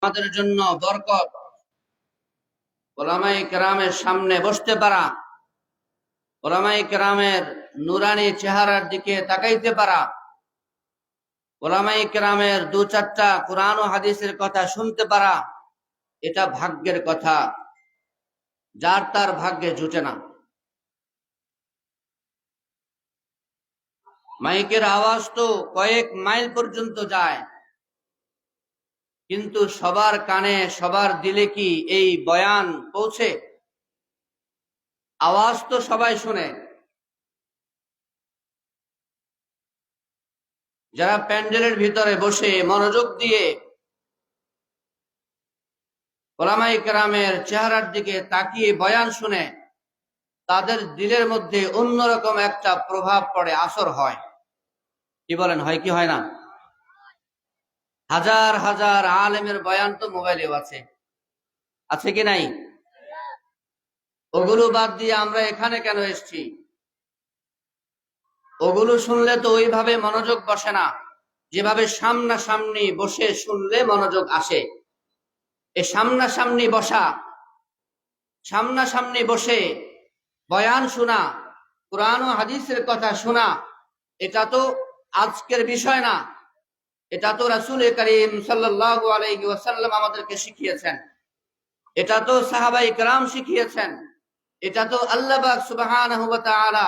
আমাদের জন্য বরকত। উলামায়ে কেরামের সামনে বসতে পারা, উলামায়ে কেরামের নুরানি চেহারার দিকে তাকাইতে পারা, উলামায়ে কেরামের দু চারটা কুরআন ও হাদিসের কথা শুনতে পারা, এটা ভাগ্যের কথা, যার তার ভাগ্যে জুটে না। মাইকের আওয়াজ তো কয়েক মাইল পর্যন্ত যায়, কিন্তু সবার কানে সবার দিলে কি এই বয়ান পৌঁছে? আওয়াজ তো সবাই শুনে। যারা প্যান্ডেলের ভিতরে বসে মনোযোগ দিয়ে উলামায়ে কেরামের চেহারার দিকে তাকিয়ে বয়ান শুনে, তাদের দিলের মধ্যে অন্যরকম একটা প্রভাব পড়ে, আসর হয়। কি বলেন, হয় কি হয় না? হাজার হাজার আলেমের বয়ান তো মোবাইলেও আছে, আছে কি নাই? ওগুলো বাদ দিয়ে আমরা এখানে কেন এসেছি? ওগুলো শুনলে তো ওইভাবে মনোযোগ বসে না, যেভাবে সামনাসামনি বসে শুনলে মনোযোগ আসে। এই সামনাসামনি বসা, সামনাসামনি বসে বয়ান শোনা, কুরআন ও হাদিসের কথা শোনা, এটা তো আজকের বিষয় না। এটা তো রাসূল করিম সাল্লাল্লাহু আলাইহি ওয়াসাল্লাম আমাদেরকে শিখিয়েছেন, এটা তো সাহাবায়ে কেরাম শিখিয়েছেন, এটা তো আল্লাহ পাক সুবহানাহু ওয়া তাআলা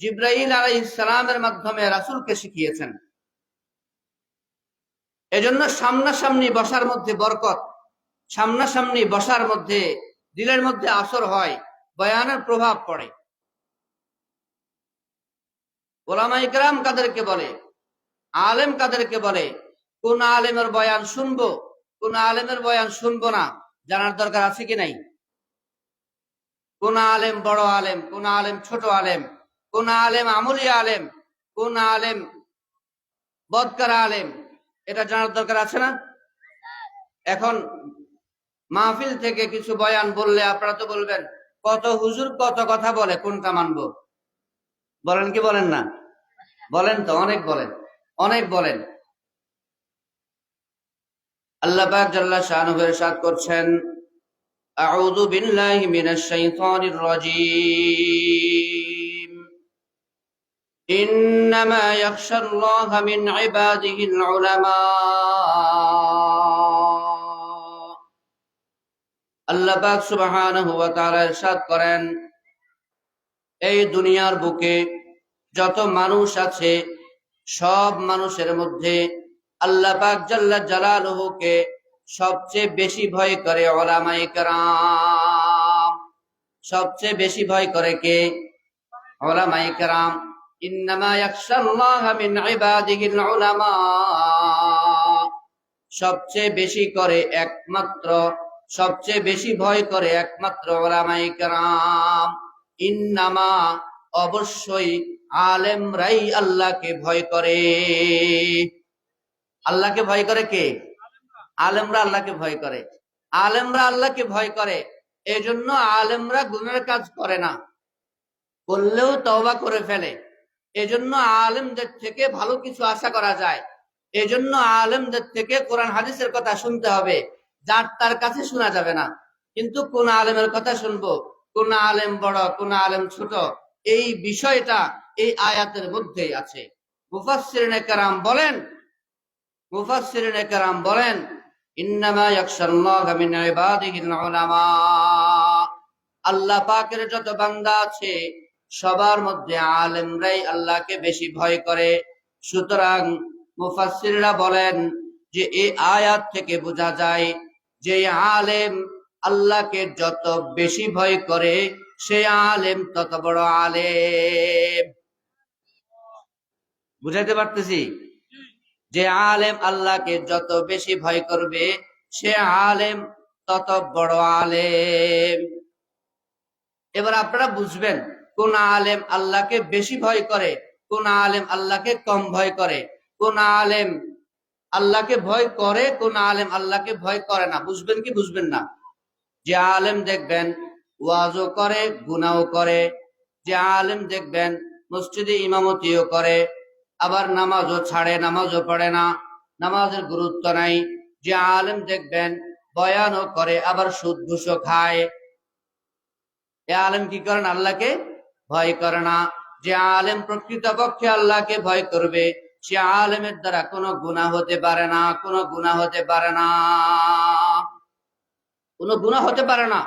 জিবরাইল আলাইহিস সালামের মাধ্যমে রাসূলকে শিখিয়েছেন। এজন্য সামনাসামনি বসার মধ্যে বরকত, সামনাসামনি বসার মধ্যে দিলের মধ্যে আসর হয়, বয়ানের প্রভাব পড়ে। উলামায়ে কেরাম কাদেরকে বলে? আলেম কাদেরকে বলে? কোন আলেমের বয়ান শুনবো, কোন আলেমের বয়ান শুনবো না, জানার দরকার আছে কি নাই? কোন আলেম বড় আলেম, কোন আলেম ছোট আলেম, কোন আলেম আমলি আলেম, কোন আলেম বদকার আলেম, এটা জানার দরকার আছে না? এখন মাহফিল থেকে কিছু বয়ান বললে আপনারা তো বলবেন, কত হুজুর কত কথা বলে, কোনটা মানবো? বলেন কি বলেন না? বলেন তো, অনেক বলেন, অনেক বলেন। আল্লাহ পাক জাল্লা শানুহু ইরশাদ করছেন, আউযু বিল্লাহি মিনাশ শাইতানির রাজীম, ইন্নামা ইয়াখশাল্লাহা মিন ইবাদিহিল উলামা। আল্লাহ পাক সুবহানাহু ওয়া তাআলা ইরশাদ করেন, এই দুনিয়ার বুকে যত মানুষ আছে, সব মানুষের মধ্যে আল্লাহ পাক জাল্লা জালালুহুকে সবচেয়ে বেশি ভয় করে উলামায়ে কেরাম। সবচেয়ে বেশি ভয় করে কে? উলামায়ে কেরাম। ইন্নামা ইয়াখশাল্লাহা মিন ইবাদিহিল উলামা, সবচেয়ে বেশি করে একমাত্র, সবচেয়ে বেশি ভয় করে একমাত্র উলামায়ে কেরাম। ইন্নামা, অবশ্যই, আলেমরাই আল্লাহকে ভয় করে। আল্লাহকে ভয় করে কে? আলেমরা আল্লাহকে ভয় করে। আলেমরা আল্লাহকে ভয় করে, এজন্য আলেমরা গুনাহের কাজ করে না, করলেও তওবা করে ফেলে। এজন্য আলেমদের থেকে ভালো কিছু আশা করা যায়। এজন্য আলেমদের থেকে কোরআন হাদিসের কথা শুনতে হবে, যার তার কাছে শোনা যাবে না। কিন্তু কোন আলেমের কথা শুনবো, কোন আলেম বড়, কোন আলেম ছোট, এই বিষয়টা এই আয়াতের মধ্যেই আছে। মুফাসসিরিনে কেরাম বলেন, মুফাসসিরিনে কেরাম বলেন, ইন্নামা ইয়াখশাল্লাহা মিন ইবাদিহিল উলামা। আল্লাহ পাকের যত বান্দা আছে, সবার মধ্যে আলেমরাই আল্লাহকে বেশি ভয় করে। সুতরাং মুফাসসিররা বলেন যে এই আয়াত থেকে বোঝা যায় যে আলেম আল্লাহকে যত বেশি ভয় করে, সে আলেম তত বড় আলেম। বুঝাইতে পারতেছি? যে আলেম আল্লাহকে যত বেশি ভয় করবে, সে আলেম তত বড় আলেম। এবার আপনারা বুঝবেন কোন আলেম আল্লাহকে বেশি ভয় করে, কোন আলেম আল্লাহকে কম ভয় করে, কোন আলেম আল্লাহকে ভয় করে, কোন আলেম আল্লাহকে ভয় করে না। বুঝবেন কি বুঝবেন না? যে আলেম দেখবেন ওয়াজও করে, গুনাহও করে, যে আলেম দেখবেন মসজিদে ইমামতিও করে, আবার নামাজও ছাড়ে, নামাজও পড়ে না, নামাজের গুরুত্ব নাই, যে আলেম দেখবেন বয়ানও করে আবার সুদ ঘুষও খায়, এ আলেম কি করেন? আল্লাহকে ভয় করে না। যে আলেম প্রকৃতপক্ষে আল্লাহকে ভয় করবে সে আলেমের দ্বারা কোনো গুনাহ হতে পারে না, কোনো গুনাহ হতে পারে না, কোনো গুনাহ হতে পারে না,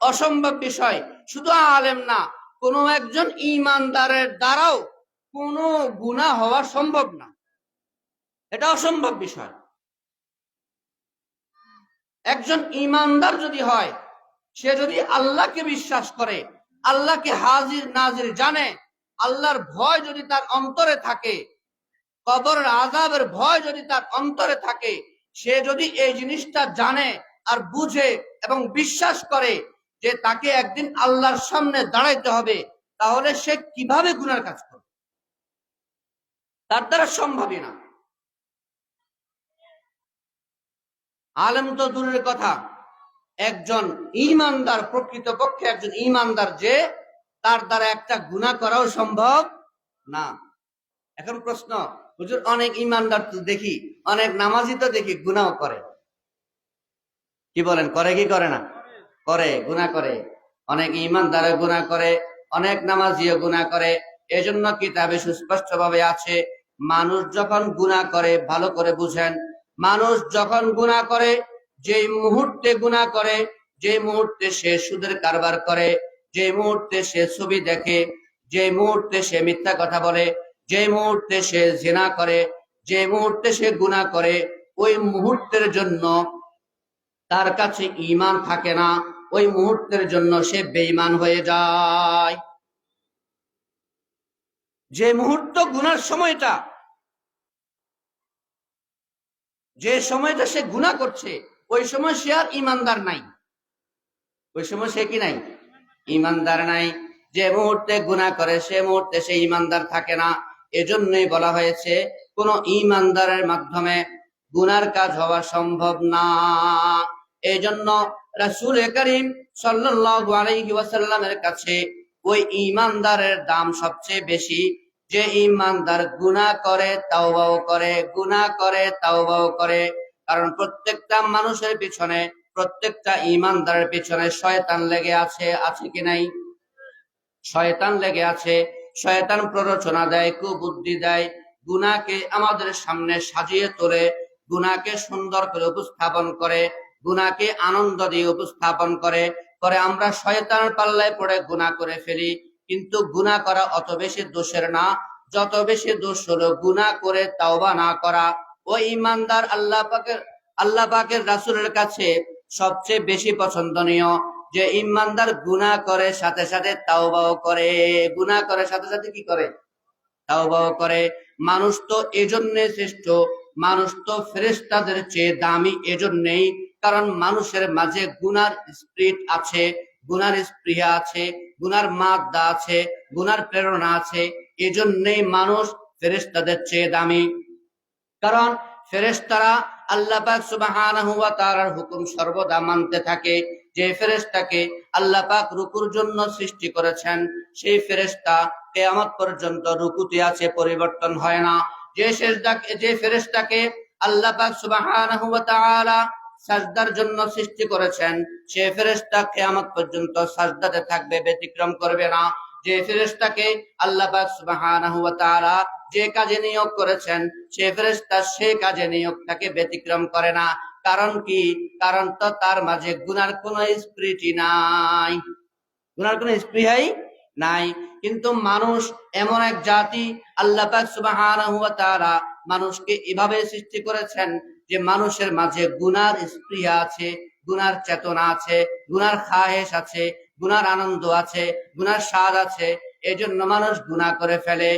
অসম্ভব বিষয়। শুধু আলেম না, কোন একজন ঈমানদারের দ্বারাও কোনো গুনাহ হওয়া সম্ভব না, এটা অসম্ভব বিষয়। একজন ঈমানদার যদি হয়, সে যদি আল্লাহকে বিশ্বাস করে, আল্লাহকে হাজির নাজির জানে, আল্লাহর ভয় যদি তার অন্তরে থাকে, কবরের আযাবের ভয় যদি তার অন্তরে থাকে, সে যদি এই জিনিসটা জানে আর বুঝে এবং বিশ্বাস করে যে তাকে একদিন আল্লাহর সামনে দাঁড়াইতে হবে, তাহলে সে কিভাবে গুনার কাজ করবে? তার দ্বারা সম্ভবই না। আলেম তো দূরের কথা, একজন ঈমানদার, প্রকৃতপক্ষে একজন ঈমানদার যে, তার দ্বারা একটা গুনাহ করাও সম্ভব না। এখন প্রশ্ন, হুজুর অনেক ঈমানদার তো দেখি, অনেক নামাজি তো দেখি গুনাহ করে, কি বলেন, করে কি করে না? করে, গুনাহ করে। অনেক ঈমানদারও গুনাহ করে, অনেক নামাজিও গুনাহ করে। এজন্য কিতাবে সুস্পষ্ট ভাবে আছে, মানুষ যখন গুনাহ করে, ভালো করে বুঝেন, মানুষ যখন গুনাহ করে, যেই মুহূর্তে গুনাহ করে, যে মুহূর্তে সে সুদের কারবার করে, যে মুহূর্তে সে ছবি দেখে, যে মুহূর্তে সে মিথ্যা কথা বলে, যে মুহূর্তে সে জিনা করে, যে মুহূর্তে সে গুনাহ করে, ওই মুহূর্তের জন্য তার কাছে ঈমান থাকে না, ওই মুহূর্তের জন্য সে বেঈমান হয়ে যায়। যে মুহূর্ত গুনার সময়টা, যে সময়টা সে গুনাহ করছে, ওই সময় সে আর ঈমানদার নাই, ওই সময় সে কি নাই? ঈমানদার নাই। যে মুহূর্তে গুনাহ করে সে মুহূর্তে সে ঈমানদার থাকে না। এজন্যই বলা হয়েছে কোন ঈমানদারের মাধ্যমে গুনার কাজ হওয়া সম্ভব না। এই জন্য রাসূল করিম সাল্লাল্লাহু আলাইহি ওয়াসাল্লামের কাছে ওই ঈমানদারের দাম সবচেয়ে বেশি, যে ঈমানদার গুনাহ করে তাওবাও করে, গুনাহ করে তাওবাও করে। কারণ প্রত্যেকটা মানুষের পিছনে, প্রত্যেকটা ঈমানদারের পিছনে শয়তান লেগে আছে, আছে কি নাই? শয়তান লেগে আছে। শয়তান প্ররোচনা দেয়, কুবুদ্ধি দেয়, গুনাহকে আমাদের সামনে সাজিয়ে তোলে, গুনাহকে সুন্দর করে উপস্থাপন করে, গুনাহকে আনন্দ দিয়ে উপস্থাপন করে, পরে আমরা শয়তানের পাল্লায় পড়ে গুনাহ করে ফেলি। কিন্তু গুনাহ করা অত বেশি দোষের না, যত বেশি দোষ হলো গুনাহ করে তাওবা না করা। ওই ঈমানদার আল্লাহ পাকের রাসূলের কাছে সবচেয়ে বেশি পছন্দনীয়, যে ঈমানদার গুনাহ করে সাথে সাথে তাওবাও করে, গুনাহ করে সাথে সাথে কি করে? তাওবাও করে। মানুষ তো এজন্যে শ্রেষ্ঠ, মানুষ তো ফেরেশতাদের চেয়ে দামি এজন্যই, কারণ মানুষের মাঝে গুনার স্পিরিট আছে, গুনার স্পৃহা আছে, গুনার মাদ্দা আছে, গুনার প্রেরণা আছে। এজন্যই মানুষ ফেরেশতাদের চেয়ে দামি। কারণ ফেরেশতারা আল্লাহ পাক সুবহানাহু ওয়া তাআলার হুকুম সর্বদা মানতে থাকে। যে ফেরেশতাকে আল্লাহ পাক রুকুর জন্য সৃষ্টি করেছেন, সেই ফেরেশতা কিয়ামত পর্যন্ত রুকুতে আছে, পরিবর্তন হয় না। যে ফেরেশতাকে আল্লাহ পাক সুবহানাহু ওয়া তাআলা সাজদার জন্য সৃষ্টি করেছেন, সে ফেরেশতা কিয়ামত পর্যন্ত সাজদাতে থাকবে, ব্যতিক্রম করবে না। যে ফেরেশতাকে আল্লাহ পাক সুবহানাহু ওয়া তাআলা যে কাজে নিয়োগ করেছেন, সে ফেরেশতা সে কাজে নিয়োগটাকে ব্যতিক্রম করে না। কারণ কি? কারণ তো তার মাঝে গুনার কোনো স্পিরিটই নাই, গুনার কোনো স্পৃহাই নাই। কিন্তু মানুষ এমন এক জাতি, আল্লাহ পাক সুবহানাহু ওয়া তাআলা মানুষকে এভাবে সৃষ্টি করেছেন যে মানুষের মাঝে গুনার স্পৃহা আছে, গুনার চেতনা আছে, গুনার খাহেশ আছে, গুনার আনন্দ আছে, গুনার স্বাদ আছে। এজন্য মানুষ গুনাহ করে ফেলে।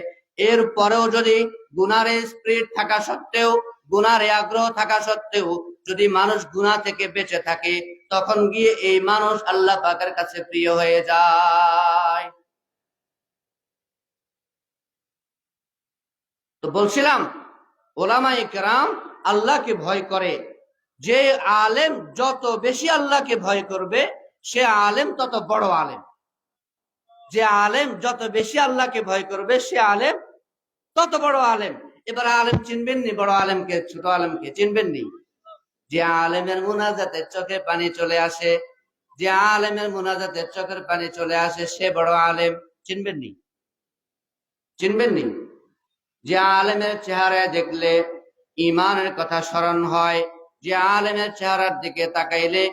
এর পরেও যদি গুনার স্পিরিট থাকা সত্ত্বেও, গুনার আগ্রহ থাকা সত্ত্বেও যদি মানুষ গুনাহ থেকে বেঁচে থাকে, তখন গিয়ে এই মানুষ আল্লাহ পাকের কাছে প্রিয় হয়ে যায়। তো বলছিলাম, ওলামায়ে কেরাম আল্লাহকে ভয় করে। যে আলেম যত বেশি আল্লাহকে ভয় করবে, সে আলেম তত বড় আলেম। যে আলেম যত বেশি আল্লাহকে ভয় করবে, সে আলেম তত বড় আলেম। এবার আলেম চিনবেন নি? বড় আলেমকে, ছোট আলেমকে চিনবেন নি? যে আলেমের মুনাজাতের চোখে পানি চলে আসে, যে আলেমের মুনাজাতের চোখের পানি চলে আসে, সে বড় আলেম। চিনবেন নি? চিনবেন নি? যে আলেমের চেহারায় দেখলে ইমানের কথা স্মরণ হয়, যে আলেমের চেহারার দিকে তাকাইলে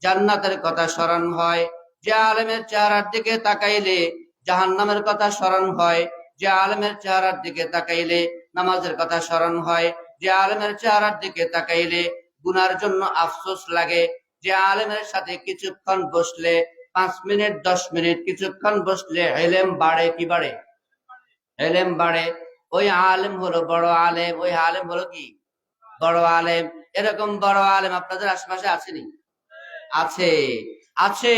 জান্নাতের কথা স্মরণ হয়, যে আলেমের চেহারার দিকে তাকাইলে জাহান্নামের কথা স্মরণ হয়, যে আলেমের চেহারার দিকে তাকাইলে নামাজের কথা স্মরণ হয়, যে আলেমের চেহারার দিকে তাকাইলে গুনার জন্য আফসোস লাগে, যে আলেমের সাথে কিছুক্ষণ বসলে 5 মিনিট 10 মিনিট কিছুক্ষণ বসলে ইলম বাড়ে। কি বাড়ে? ইলম বাড়ে। ওই আলেম হলো বড় আলেম, ওই আলেম হলো কি? বড় আলেম। এরকম বড় আলেম আপনাদের আশেপাশে আছেনি? আছে, আছে।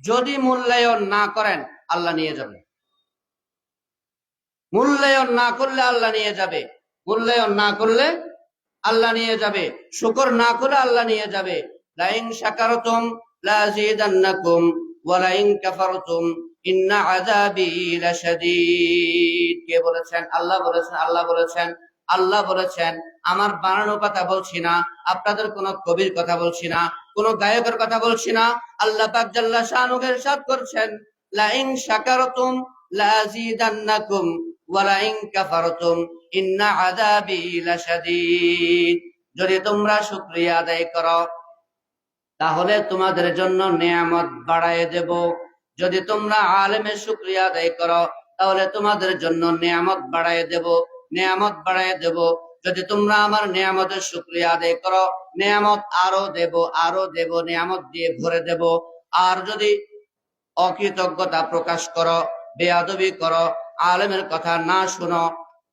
যদি মূল্যায়ন না করেন আল্লাহ নিয়ে যাবে। মূল্যায়ন না করলে আল্লাহ নিয়ে যাবে। মূল্যায়ন না করলে আল্লাহ নিয়ে যাবে। শুকর না করে আল্লাহ নিয়ে যাবে। লাইন শাকারতুম লাযিদান্নাকুম ওয়া লাইন কাফারতুম ইন্না আযাবি লাশাদীদ। কে বলেছেন? আল্লাহ বলেছেন। আল্লাহ বলেছেন। আল্লাহ বলেছেন। আমার বানানো কথা বলছি না, আপনাদের কোন কবির কথা বলছি না, কোন গায়কের কথা বলছি না। আল্লাহ পাক জাল্লা শানুহু ইরশাদ করছেন, লাইন শাকারতুম লাযিদান্নাকুম ওয়া লাইন কাফারতুম ইন্না আযাবি লাশাদীদ। যদি তোমরা শুকরিয়া আদায় করো তাহলে তোমাদের জন্য নিয়ামত বাড়ায় দেব। যদি তোমরা আলেমের শুকরিয়া আদায় করো তাহলে তোমাদের জন্য নিয়ামত বাড়ায় দেব, নিয়ামত বাড়ায় দেব। যদি তোমরা আমার নিয়ামতের শুকরিয়া আদায় করো নিয়ামত আরো দেব, আরো দেব, নিয়ামত দিয়ে ভরে দেব। আর যদি অকৃতজ্ঞতা প্রকাশ করো, বেয়াদবি করো, আলেমের কথা না শুনো,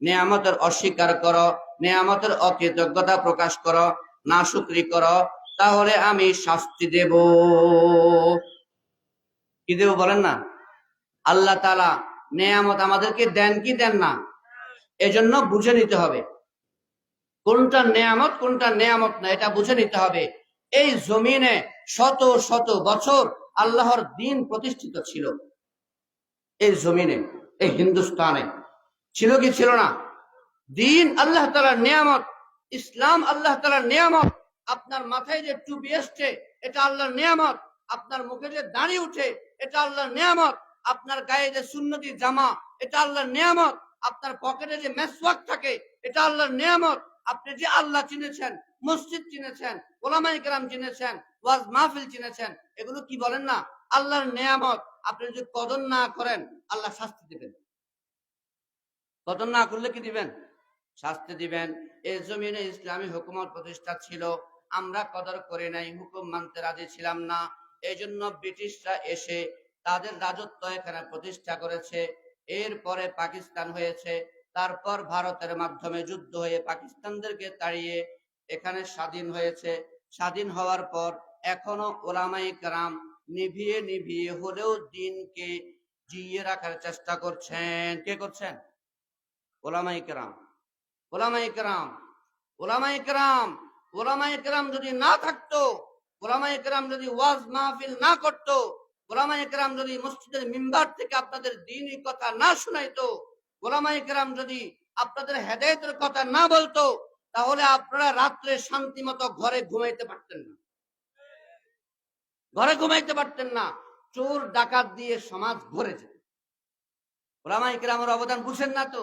নিয়ামতের অস্বীকার করো, নিয়ামতের অকৃতজ্ঞতা প্রকাশ করো, না শুকরি করো, তাহলে আমি শাস্তি দেব। কি দেব বলেন না? আল্লাহ তাআলা নিয়ামত আমাদেরকে দেন কি দেন না? এজন্য বুঝে নিতে হবে কোনটা নিয়ামত কোনটা নিয়ামত না, এটা বুঝে নিতে হবে। এই জমিনে শত শত বছর আল্লাহর দ্বীন প্রতিষ্ঠিত ছিল। এই জমিনে, এই হিন্দুস্তানে ছিল কি ছিল না? দ্বীন আল্লাহ তাআলার নিয়ামত, ইসলাম আল্লাহ তাআলার নিয়ামত। আপনার মাথায় যে টুপি আসছে এটা আল্লাহর নিয়ামত, আপনার মুখে যে দাড়ি উঠে এটা আল্লাহর নিয়ামত, আপনার গায়ে যে সুন্নতি জামা এটা আল্লাহর নিয়ামত, আপনার পকেটে যে মেসওয়াক থাকে এটা আল্লাহর নিয়ামত। আপনি যে আল্লাহ চিনেছেন, মসজিদ চিনেছেন, ওলামায়ে কেরাম চিনেছেন, ওয়াজ মাহফিল চিনেছেন, এগুলো কি বলেন না? আল্লাহর নিয়ামত। আপনি যদি কদর না করেন আল্লাহ শাস্তি দিবেন। কদর না করলে কি দিবেন? শাস্তি দিবেন। এই জমিনে ইসলামী হুকুমত প্রতিষ্ঠা ছিল, আমরা কদর করে নাই, হুকুম মানতে রাজি ছিলাম না। এই জন্য ব্রিটিশরা এসে তাদের রাজত্ব এখানে প্রতিষ্ঠা করেছে। এরপরে পাকিস্তান হয়েছে, তারপর ভারতের মাধ্যমে যুদ্ধ হয়ে পাকিস্তানদেরকে তাড়িয়ে এখানে স্বাধীন হয়েছে। স্বাধীন হওয়ার পর এখনো ওলামায়ে কেরাম নিভিয়ে নিভিয়ে হলেও দ্বীনকে জিইয়ে রাখার চেষ্টা করছেন। কে করছেন? ওলামায়ে কেরাম। ওলামায়ে কেরাম, ওলামায়ে কেরাম, ওলামায়ে কেরাম যদি না থাকতো, ওলামায়ে কেরাম যদি ওয়াজ মাহফিল না করতো, ওলামায়ে কেরাম যদি মসজিদের মিম্বার থেকে আপনাদের দ্বীনি কথা না শুনাইতো, ওলামায়ে কেরাম যদি আপনাদের হেদায়েতের কথা না বলতো, তাহলে আপনারা রাত্রে শান্তি মতো ঘরে ঘুমাইতে পারতেন না। ঘরে ঘুমাইতে পারতেন না। চোর ডাকাত দিয়ে সমাজ ভরে যেত। ওলামায়ে কেরামের অবদান বুঝেন না তো।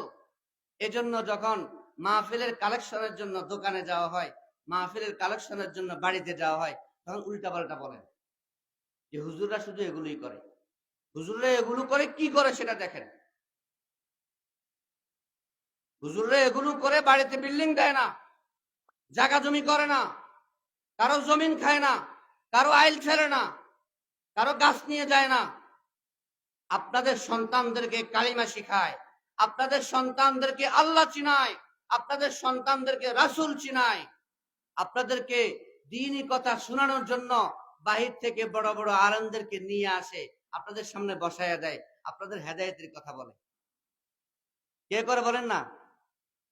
এজন্য যখন মাহফিলের কালেকশনের জন্য দোকানে যাওয়া হয়, মাহফিলের কালেকশনের জন্য বাড়িতে যাওয়া হয়, তখন উল্টা পাল্টা বলেন যে হুজুররা শুধু এগুলোই করে। হুজুররা এগুলো করে কি করে সেটা দেখেন। হুজুররা এগুলো করে বাড়িতে বিল্ডিং দেয় না, জায়গা জমি করে না, কারো জমিন খায় না, কারো আইল ফেলে না, কারো গাছ নিয়ে যায় না। আপনাদের সন্তানদেরকে কালিমা শিখায়, আপনাদের সন্তানদেরকে আল্লাহ চিনায়, আপনাদের সন্তানদেরকে রাসূল চিনায়, আপনাদেরকে দ্বীনি কথা শোনানোর জন্য বাহির থেকে বড় বড় আলেমদেরকে নিয়ে আসে, আপনাদের সামনে বসায়া দেয়, আপনাদের হেদায়েতের কথা বলে। কে করে বলেন না?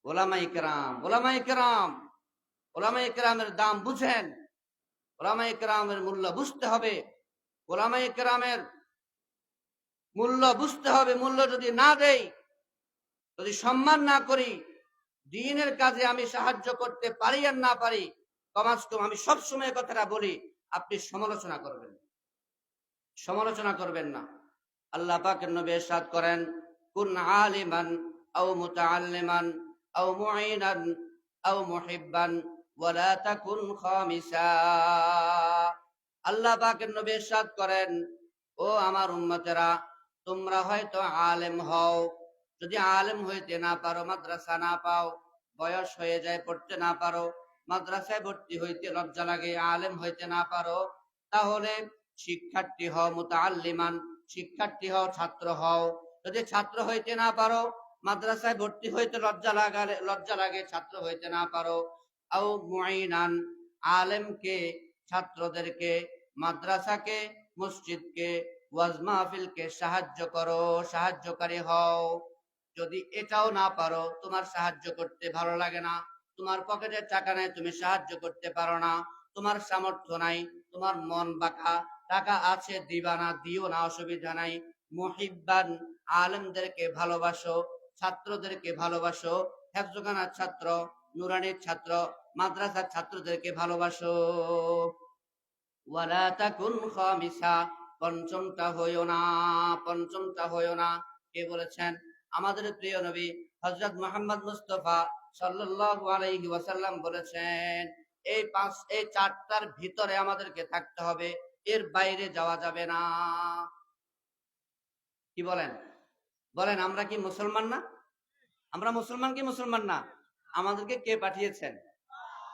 ওলামায়ে কেরাম। ওলামায়ে কেরাম, ওলামায়ে কেরামের দাম বুঝেন। ওলামায়ে কেরামের মূল্য বুঝতে হবে। ওলামায়ে কেরামের মূল্য বুঝতে হবে। মূল্য যদি না দেই, যদি সম্মান না করি, দ্বীনের কাজে আমি সাহায্য করতে পারি আর না পারি, কমাস কম আমি সবসময় কথাটা বলি, আপনি সমালোচনা করবেন, সমালোচনা করবেন না। আল্লাহ পাকের নবী ইরশাদ করেন, কুন আলিমান আও মুতাআল্লিমান আও মুঈনান আও মুহিব্বান ওয়ালা তাকুন খামিসা। আল্লাহ পাকের নবী ইরশাদ করেন, ও আমার উম্মতেরা, তোমরা হয়তো আলেম হও, যদি আলেম হইতে না পারো, মাদ্রাসা না পাও, বয়স হয়ে যায় পড়তে না পারো, মাদ্রাসায় ভর্তি হইতে লজ্জা লাগে, আলেম হইতে না পারো, তাহলে শিক্ষার্থী হও, মুতাআল্লিমান, শিক্ষার্থী হও, ছাত্র হও। যদি ছাত্র হইতে না পারো, মাদ্রাসায় ভর্তি হইতে লজ্জা লাগে, ছাত্র হইতে না পারো, আও মুঈনান, আলেমকে, ছাত্রদেরকে, মাদ্রাসাকে, মসজিদকে, ওয়াজ মাহফিলকে সাহায্য করো, সাহায্যকারী হও। যদি এটাও না পারো, তোমার সাহায্য করতে ভালো লাগে না, তোমার পকেটে টাকা নাই, তুমি সাহায্য করতে পারো না, তোমার সামর্থ্য নাই, তোমার মন বাঁকা, টাকা আছে দিবা না, দিও না, অসুবিধা নাই। মুহিব্বান, আলেমদেরকে ভালোবাসো, ছাত্রদেরকে ভালোবাসো, হেফজখানার ছাত্র, নুরানির ছাত্র, মাদ্রাসার ছাত্রদেরকে ভালোবাসো। ওয়ালা তাকুন খামিসা, পঞ্চমটা হইও না, পঞ্চমটা হইও না। কে বলেছেন? আমাদের প্রিয় নবী হযরত মুহাম্মদ মুস্তাফা সাল্লাল্লাহু আলাইহি ওয়াসাল্লাম বলেছেন, এই চারটার ভিতরে আমাদেরকে থাকতে হবে, এর বাইরে যাওয়া যাবে না। কি বলেন? বলেন, আমরা কি মুসলমান না? আমরা মুসলমান কি মুসলমান না? আমাদেরকে কে পাঠিয়েছেন?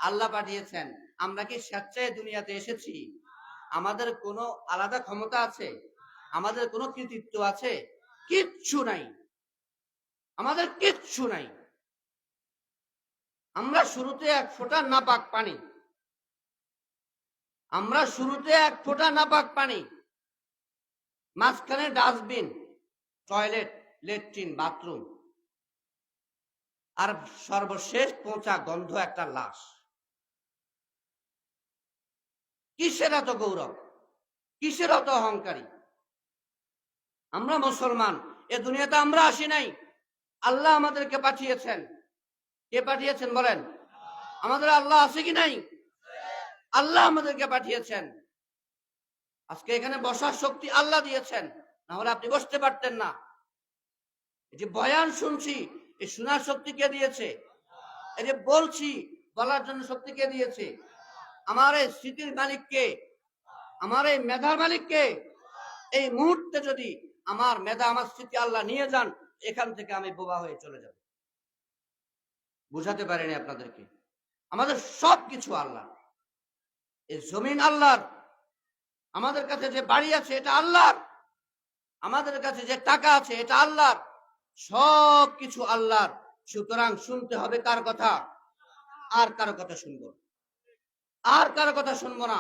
আল্লাহ পাঠিয়েছেন। আমরা কি স্বেচ্ছায় দুনিয়াতে এসেছি? আমাদের কোনো আলাদা ক্ষমতা আছে? আমাদের কোনো কৃতিত্ব আছে? কিচ্ছু নাই, আমাদের কিচ্ছু নাই। আমরা শুরুতে এক ফোঁটা নাপাক পানি, আমরা শুরুতে এক ফোঁটা নাপাক পানি, মাঝখানে ডাস্টবিন, টয়লেট, লেট্রিন, বাথরুম, আর সর্বশেষ পচা গন্ধ একটা লাশ। কিসের এত গৌরব, কিসের এত অহংকারী? আমরা মুসলমান, এ দুনিয়াতে আমরা আসি নাই, আল্লাহ আমাদেরকে পাঠিয়েছেন। কে পাঠিয়েছেন বলেন? আমাদের আল্লাহ আছে কি নাই? আল্লাহ আমাদেরকে পাঠিয়েছেন। আজকে এখানে বসার শক্তি আল্লাহ দিয়েছেন, না হলে আপনি বসতে পারতেন না। এই যে বয়ান শুনছি, এই শোনার শক্তি কে দিয়েছে? এই যে বলছি, বলার জন্য শক্তি কে দিয়েছে? আমার এই স্মৃতির মালিক কে? আমার এই মেধার মালিক কে? এই মুহূর্তে যদি আমার মেধা, আমার স্মৃতি আল্লাহ নিয়ে যান, এখান থেকে আমি বোবা হয়ে চলে যাব। বুঝাতে পারিনি আপনাদেরকে। আমাদের সবকিছু আল্লাহ, এই জমিন আল্লাহর, আমাদের কাছে যে বাড়ি আছে এটা আল্লাহর, আমাদের কাছে যে টাকা আছে এটা আল্লাহর, সব কিছু আল্লাহর। সুতরাং শুনতে হবে কার কথা? আর কারো কথা শুনবো, আর কারো কথা শুনবো না,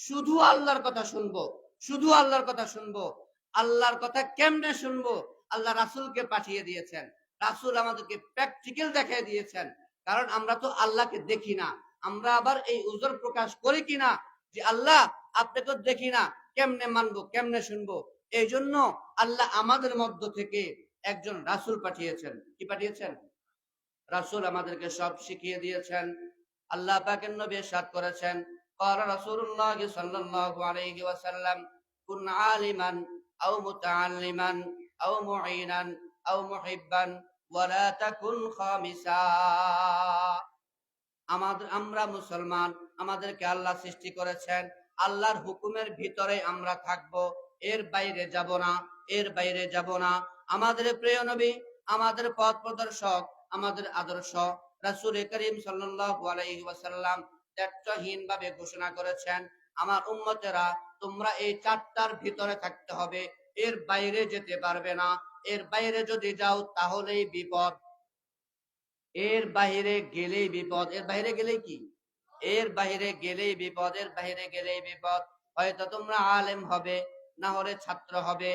শুধু আল্লাহর কথা শুনবো, শুধু আল্লাহর কথা শুনবো। আল্লাহর কথা কেমনে শুনবো? আল্লাহ রাসূলকে পাঠিয়ে দিয়েছেন, রাসূল আমাদেরকে প্র্যাকটিক্যাল দেখিয়ে দিয়েছেন। কারণ আমরা তো আল্লাহকে দেখি না, আমরা আবার এই উজর প্রকাশ করি কিনা যে আল্লাহ আপনাকে দেখি না, কেমনে মানবো, কেমনে শুনবো? এই জন্য আল্লাহ আমাদের মধ্য থেকে একজন রাসূল পাঠিয়েছেন। কি পাঠিয়েছেন? রাসূল আমাদেরকে সব শিখিয়ে দিয়েছেন। আল্লাহ পাকের নবী ইরশাদ করেছেন, ক্বালা রাসূলুল্লাহ সাল্লাল্লাহু আলাইহি ওয়াসাল্লাম, কুন আলিমান আও মুতাআল্লিমান আও মুঈনান আও মুহিব্বান ওয়ালা তাকুন খামিসা। আমরা মুসলমান, আমাদেরকে আল্লাহ সৃষ্টি করেছেন, আল্লাহর হুকুমের ভিতরে আমরা থাকব, এর বাইরে যাব না, এর বাইরে যাব না। আমাদের প্রিয় নবী, আমাদের পথ প্রদর্শক, আমাদের আদর্শ রাসূল করিম সাল্লাল্লাহু আলাইহি ওয়াসাল্লাম ত্যাগহীন ভাবে ঘোষণা করেছেন, আমার উম্মতেরা, তোমরা এই চারটার ভিতরে থাকতে হবে, এর বাইরে যেতে পারবে না। এর বাইরে যদি যাও তাহলেই বিপদ, এর বাইরে গেলেই বিপদ। এর বাইরে গেলেই কি? এর বাইরে গেলেই বিপদ, এর বাইরে গেলেই বিপদ। হয়তো তোমরা আলেম হবে, না হলে ছাত্র হবে,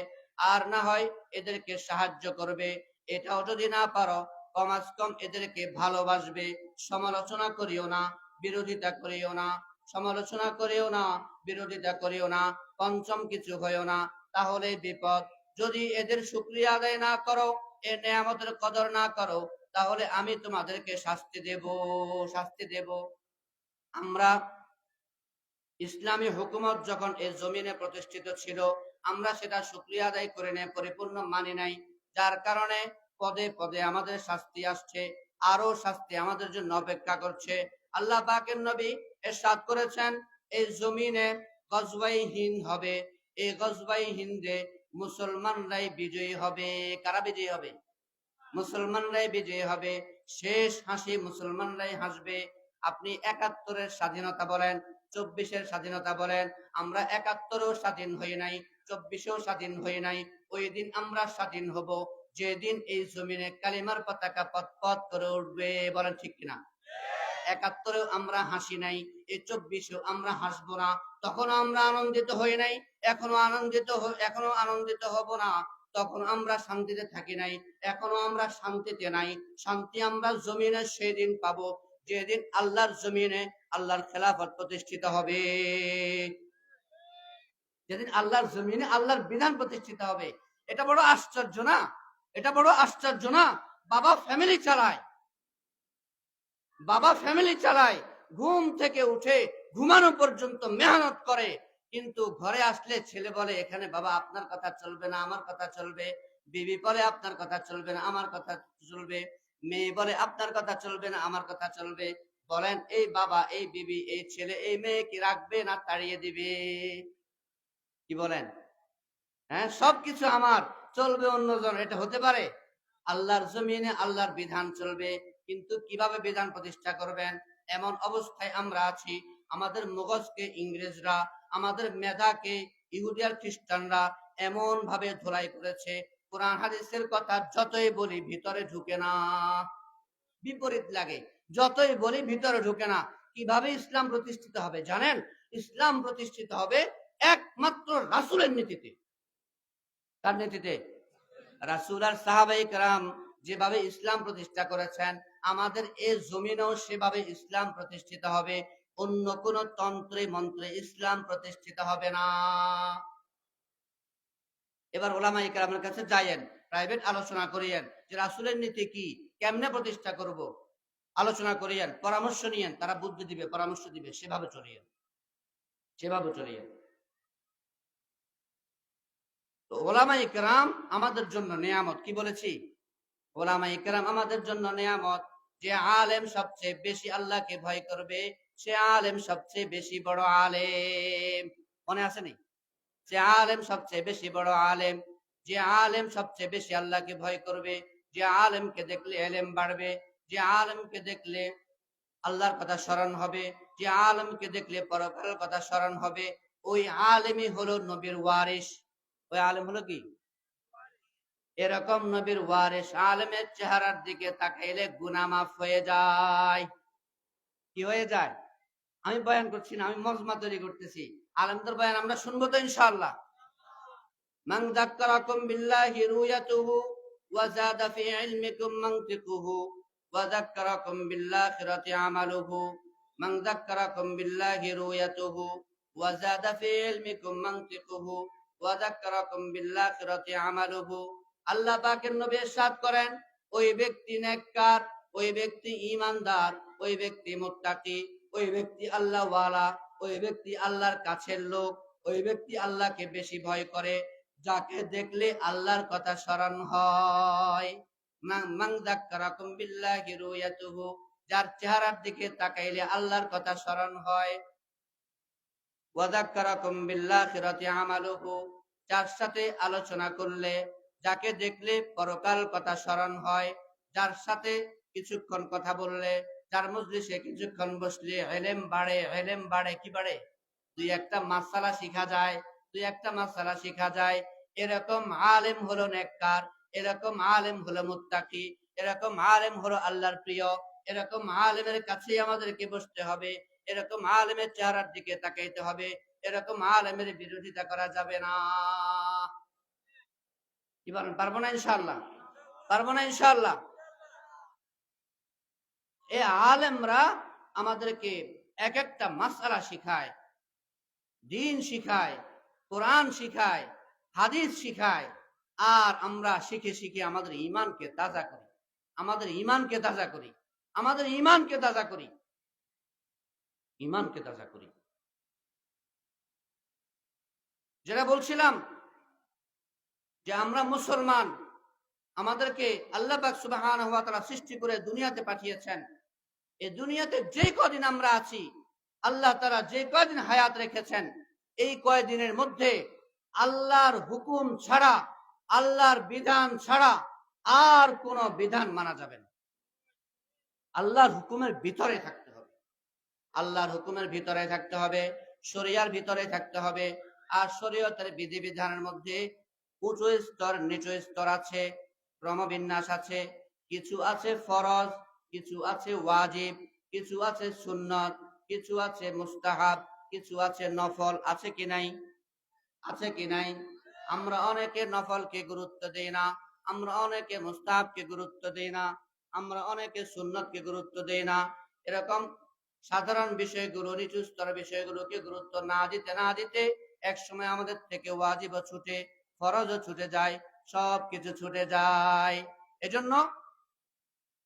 আর না হয় এদেরকে সাহায্য করবে। এটাও যদি না পারো, কমাস কম এদেরকে ভালোবাসবে। সমালোচনা করিও না, বিরোধিতা করিও না, সমালোচনা করিও না, বিরোধিতা করিও না, পঞ্চম কিছু হইও না, তাহলে বিপদ। যদি এদের শুকরিয়া আদায় না করো, এর নেয়ামতের কদর না করো, তাহলে আমি তোমাদেরকে শাস্তি দেব, শাস্তি দেব। আমরা ইসলামী হুকুমত যখন এই জমিনে প্রতিষ্ঠিত ছিল, আমরা সেটা শুকরিয়া আদায় করে নেই, পরিপূর্ণ মানি নাই, যার কারণে পদে পদে আমাদের শাস্তি আসছে, আরো শাস্তি আমাদের জন্য অপেক্ষা করছে। আল্লাহ পাকের নবী ইরশাদ করেছেন, এই জমিনে গজওয়াই হিন্দ হবে, এই গজওয়াই হিন্দে মুসলমানরাই বিজয়ী হবে। কারা বিজয়ী হবে? মুসলমানরাই বিজয়ী হবে। শেষ হাসি মুসলমানরাই হাসবে। আপনি ৭১-এর স্বাধীনতা বলেন, ২৪-এর স্বাধীনতা বলেন, আমরা ৭১-ও স্বাধীন হই নাই, ২৪-এও স্বাধীন হই নাই। ওই দিন আমরা স্বাধীন হব যেদিন এই জমিনে কালিমার পতাকা পথ করে উঠবে। বলেন ঠিক কিনা? ৭১-এও আমরা হাসি নাই, এই ২৪-এও আমরা হাসবো না। তখনও আমরা আনন্দিত হই নাই, এখনো আনন্দিত হব না। তখন আমরা শান্তিতে থাকি নাই, এখনো আমরা শান্তিতে নাই। শান্তি আমরা জমিনে সেদিন পাবো যেদিন আল্লাহর জমিনে আল্লাহর খেলাফত প্রতিষ্ঠিত হবে, যেদিন আল্লাহর জমিনে আল্লাহর বিধান প্রতিষ্ঠিত হবে। এটা বড় আশ্চর্য না? এটা বড় আশ্চর্য না? বাবা ফ্যামিলি চালায়, ঘুম থেকে উঠে ঘুমানো পর্যন্ত মেহনত করে, কিন্তু ঘরে আসলে ছেলে বলে, এখানে বাবা আপনার কথা চলবে না, আমার কথা চলবে। বিবি বলে আপনার কথা চলবে না, আমার কথা চলবে। মেয়ে বলে আপনার কথা চলবে না, আমার কথা চলবে। বলেন, এই বাবা, এই বিবি, এই ছেলে, এই মেয়ে কি রাখবে না তাড়িয়ে দিবে? কি বলেন? হ্যাঁ, সবকিছু আমার, চলবে অন্যজন, এটা হতে পারে? আল্লাহর জমিনে আল্লাহর বিধান চলবে, কিন্তু কিভাবে বিধান প্রতিষ্ঠা করবেন? এমন অবস্থায় আমরা আছি, আমাদের মগজকে ইংরেজরা, আমাদের মেধাকে ইহুদি আর খ্রিস্টানরা এমন ভাবে ধোলাই করেছে, কোরআন হাদিসের কথা যতই বলি ভিতরে ঢুকে না, বিপরীত লাগে। যতই বলি ভিতরে ঢুকে না। কিভাবে ইসলাম প্রতিষ্ঠিত হবে জানেন? ইসলাম প্রতিষ্ঠিত হবে একমাত্র রাসূলের নীতিতে। কার নীতিতে? রাসূল আর সাহাবায়ে কেরাম যেভাবে ইসলাম প্রতিষ্ঠা করেছেন, আমাদের এই জমিনেও সেভাবে ইসলাম প্রতিষ্ঠিত হবে। অন্য কোন তন্ত্রে মন্ত্রে ইসলাম প্রতিষ্ঠিত হবে না। এবার ওলামায়ে কেরামের কাছে যাইয়েন, প্রাইভেট আলোচনা করিয়েন যে রাসূলের নীতি কি, কেমনে প্রতিষ্ঠা করব, আলোচনা করিয়েন, পরামর্শ নিয়েন, তারা বুদ্ধি দিবে, পরামর্শ দিবে, সেভাবে চলিয়েন। তো ওলামায়ে কেরাম আমাদের জন্য নেয়ামত। কি বলেছি? ওলামায়ে কেরাম আমাদের জন্য নেয়ামত। যে আলেম সবচেয়ে বেশি আল্লাহকে ভয় করবে, সে আলেম সবচেয়ে বেশি বড় আলেম। মনে আছে নি? যে আলেম সবচেয়ে বেশি বড় আলেম, যে আলেম সবচেয়ে বেশি আল্লাহকে ভয় করবে, যে আলেমকে দেখলে এলেম বাড়বে, যে আলেমকে দেখলে আল্লাহর কথা স্মরণ হবে, যে আলেমকে দেখলে পরকালের কথা স্মরণ হবে, ওই আলেমই হলো নবীর ওয়ারিস। ওই আলেম হলো কি? এরকম নবীর ওয়ারিস আলেমের চেহারার দিকে তাকাইলে গুনাহ মাফ হয়ে যায়। কি হয়ে যায়? আমি বয়ান করছি না, আমি মজমা তৈরি করতেছি। আলেমদের বয়ান আমরা শুনবো তো ইনশাআল্লাহ। মান যাক্কারাকুম বিল্লাহি রুয়াতুহু ওয়া যাদা ফি ইলমিকুম মানতিকুহু ওয়া যাক্কারাকুম বিল আখিরাতি আমালুহু। মান যাক্কারাকুম বিল্লাহি রুয়াতুহু ওয়া যাদা ফি ইলমিকুম মানতিকুহু ওয়া যাক্কারাকুম বিল আখিরাতি আমালুহু। আল্লাহ পাকের নবী ইরশাদ করেন, ওই ব্যক্তি নেককার, ওই ব্যক্তি ঈমানদার, ওই ব্যক্তি মুত্তাকি, ওই ব্যক্তি আল্লাহওয়ালা, ওই ব্যক্তি আল্লাহর কাছের লোক, ওই ব্যক্তি আল্লাহকে বেশি ভয় করে, যাকে দেখলে আল্লাহর কথা স্মরণ হয়। মান যাক্কারাকুম বিল্লাহি রুয়াতুহু, যার চেহারার দিকে তাকাইলে আল্লাহর কথা স্মরণ হয়। ওয়া যাক্কারাকুম বিল আখিরাতি আমালুহু, যার সাথে আলোচনা করলে, যাকে দেখলে পরকাল কথা স্মরণ হয়, যার সাথে কিছুক্ষণ কথা বললে, যার মজলিসে কিছুক্ষণ বসলে ইলম বাড়ে। কি বাড়ে? দুই একটা মাসআলা শিখা যায়। এরকম আলেম হলো নেককার, এরকম আলেম হলো মুত্তাকি, এরকম আলেম হলো আল্লাহর প্রিয়। এরকম আলেমের কাছেই আমাদেরকে বসতে হবে, এরকম আলেমের চেহারার দিকে তাকাইতে হবে, এরকম আলেমের বিরোধিতা করা যাবে না। কি বলেন? পারবো না ইনশাআল্লাহ? পারবো না ইনশাআল্লাহ? এই আলেমরা আমাদেরকে এক একটা মাসআলা শিখায়, দ্বীন শিখায়, কোরআন শিখায়, হাদিস শিখায়। আর আমরা শিখে আমাদের ঈমানকে তাজা করি, আমাদের ঈমানকে তাজা করি। ইমানকে তাজা করি। যেটা বলছিলাম যে আমরা মুসলমান, আমাদেরকে আল্লাহ পাক সুবহানাহু ওয়া তাআলা সৃষ্টি করে দুনিয়াতে পাঠিয়েছেন। এই দুনিয়াতে যে কদিন আমরা আছি, আল্লাহ তাআলা যে কয়দিন হায়াত রেখেছেন, এই কয়দিনের মধ্যে আল্লাহর হুকুম ছাড়া, আল্লাহর বিধান ছাড়া আর কোন বিধান মানা যাবে না। আল্লাহর হুকুমের ভিতরে থাকতে হবে, আল্লাহর হুকুমের ভিতরে থাকতে হবে, শরিয়ার ভিতরে থাকতে হবে। আর শরীয়তের বিধিবিধানের মধ্যে উঁচু স্তর নিচু স্তর আছে, ক্রমবিন্যাস আছে। কিছু আছে ফরজ, কিছু আছে ওয়াজিব, কিছু আছে সুন্নত, কিছু আছে মুস্তাহাব, কিছু আছে নফল। আছে কি নাই? আছে কি নাই? আমরা অনেকে নফলকে গুরুত্ব দেই না, আমরা অনেকে মুস্তাহাবকে গুরুত্ব দেই না, আমরা অনেকে সুন্নতকে গুরুত্ব দেই না। এরকম সাধারণ বিষয়গুলো, নিচু স্তরের বিষয়গুলোকে গুরুত্ব না দিতে না দিতে এক সময় আমাদের থেকে ওয়াজিবও ছুটে, ফরজও ছুটে যায়, সবকিছু ছুটে যায়। এজন্য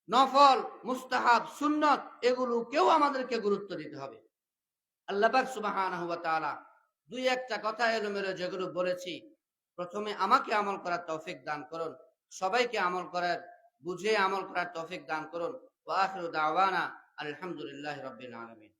নফল, মুস্তাহাব, সুন্নত এগুলোকেও আমাদেরকে গুরুত্ব দিতে হবে। আল্লাহ পাক সুবহানাহু ওয়া তাআলা দুই একটা কথা এলোমেলো যেগুলো বলেছি, প্রথমে আমাকে আমল করার তৌফিক দান করুন, সবাইকে আমল করার, বুঝে আমল করার তৌফিক দান করুন। ওয়া আখিরু দাওয়ানা আলহামদুলিল্লাহি রাব্বিল আলামিন।